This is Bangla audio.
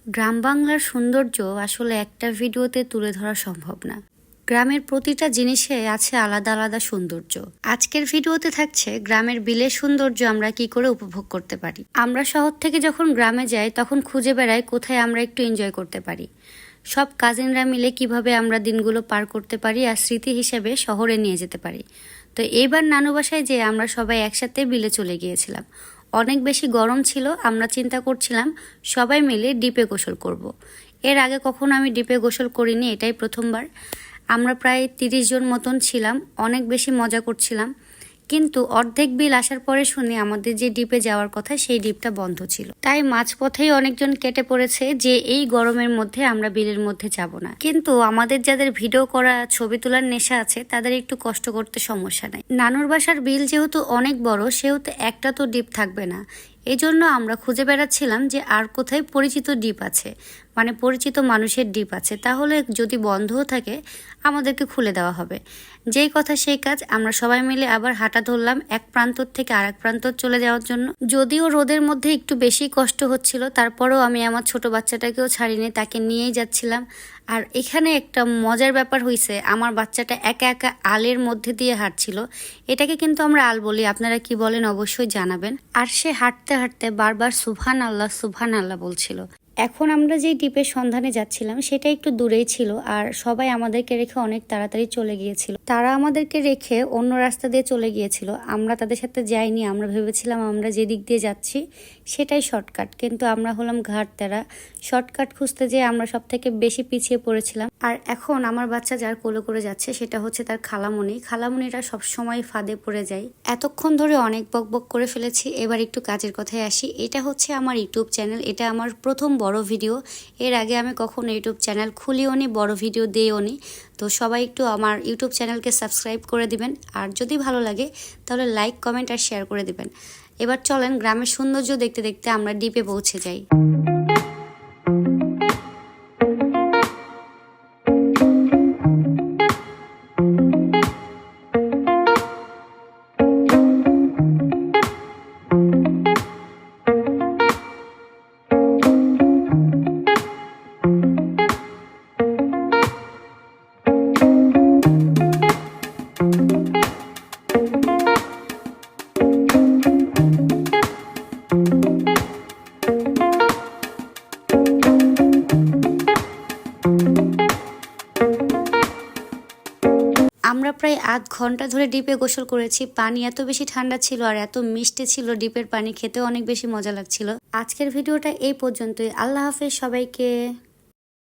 গ্রাম বাংলার সৌন্দর্য আসলে একটা ভিডিওতে তুলে ধরা সম্ভব না। গ্রামের প্রতিটা জিনিসে আছে আলাদা আলাদা সৌন্দর্য। আজকের ভিডিওতে থাকছে গ্রামের বিলের সৌন্দর্য আমরা কি করে উপভোগ করতে পারি। আমরা শহর থেকে যখন গ্রামে যাই তখন খুঁজে বেড়াই কোথায় আমরা একটু এনজয় করতে পারি। সব কাজিনরা মিলে কিভাবে আমরা দিনগুলো পার করতে পারি আর স্মৃতি হিসেবে শহরে নিয়ে যেতে পারি। তো এইবার নানু বাসায় যেয়ে আমরা সবাই একসাথে বিলে চলে গিয়েছিলাম। অনেক বেশি গরম ছিল, আমরা চিন্তা করছিলাম সবাই মিলে ডিপে গোসল করব। এর আগে কখনো আমি ডিপে গোসল করিনি, এটাই প্রথমবার। আমরা প্রায় 30 জন মতন ছিলাম, অনেক বেশি মজা করছিলাম। কিন্তু অর্ধেক বিল আসার পরে শুনি আমাদের যে ডিপে যাওয়ার কথা সেই ডিপটা বন্ধ ছিল। তাই মাঝপথেই অনেকজন কেটে পড়েছে যে এই গরমের মধ্যে আমরা বিলের মধ্যে যাব না। কিন্তু আমাদের যাদের ভিডিও করা ছবি তোলার নেশা আছে তাদের একটু কষ্ট করতে সমস্যা নাই। নানুর বাসার বিল যেহেতু অনেক বড় সেহেতু একটা তো ডিপ থাকবে না। এজন্য আমরা খুঁজে বেড়াচ্ছিলাম যে আর কোথায় পরিচিত ডিপ আছে, মানে পরিচিত মানুষের ডিপ আছে, তাহলে যদি বন্ধও থাকে আমাদেরকে খুলে দেওয়া হবে। যেই কথা সেই কাজ, আমরা সবাই মিলে আবার হাঁটা ধরলাম এক প্রান্তর থেকে আরেক প্রান্তর চলে যাওয়ার জন্য। যদিও রোদের মধ্যে একটু বেশি কষ্ট হচ্ছিল, তারপরেও আমি আমার ছোট বাচ্চাটাকেও ছাড়িনি, তাকে নিয়েই যাচ্ছিলাম। আর এখানে একটা মজার ব্যাপার হয়েছে, আমার বাচ্চাটা একা একা আলের মধ্যে দিয়ে হাঁটছিল। এটাকে কিন্তু আমরা আল বলি, আপনারা কি বলেন অবশ্যই জানাবেন। আর সে হাঁটতে হাঁটতে বারবার সুবহান আল্লাহ বলছিল। এখন আমরা যেই দ্বীপের সন্ধানে যাচ্ছিলাম সেটা একটু দূরেই ছিল, আর সবাই আমাদেরকে রেখে অনেক তাড়াতাড়ি চলে গিয়েছিল। তারা আমাদেরকে রেখে অন্য রাস্তা দিয়ে চলে গিয়েছিল, আমরা তাদের সাথে যাইনি। আমরা ভেবেছিলাম আমরা যে দিক দিয়ে যাচ্ছি সেটাই শর্টকাট, কিন্তু আমরা হলাম ঘাটতেরা। শর্টকাট খুঁজতে যেয়ে আমরা সব থেকে বেশি পিছিয়ে পড়েছিলাম। আর এখন আমার বাচ্চা যার কোলে করে যাচ্ছে সেটা হচ্ছে তার খালামণি। খালামণিরা সবসময় ফাঁদে পড়ে যায়। এতক্ষণ ধরে অনেক বকবক করে ফেলেছি, এবার একটু কাজের কথায় আসি। এটা হচ্ছে আমার ইউটিউব চ্যানেল, এটা আমার প্রথম বড় ভিডিও। এর আগে আমি কখনো ইউটিউব চ্যানেল খুলিও নি, বড় ভিডিও দিইও নি। তো সবাই একটু আমার ইউটিউব চ্যানেলকে সাবস্ক্রাইব করে দিবেন, আর যদি ভালো লাগে তাহলে লাইক, কমেন্ট আর শেয়ার করে দিবেন। এবার চলেন গ্রামের সৌন্দর্য দেখতে দেখতে আমরা ডিপে পৌঁছে যাই। আমরা প্রায় আধ ঘন্টা ধরে ডিপে গোসল করেছি। পানি এত বেশি ঠান্ডা ছিল আর এত মিষ্টি ছিল, ডিপের পানি খেতে অনেক বেশি মজা লাগছিল। আজকের ভিডিওটা এই পর্যন্তই। আল্লাহ হাফেজ সবাইকে।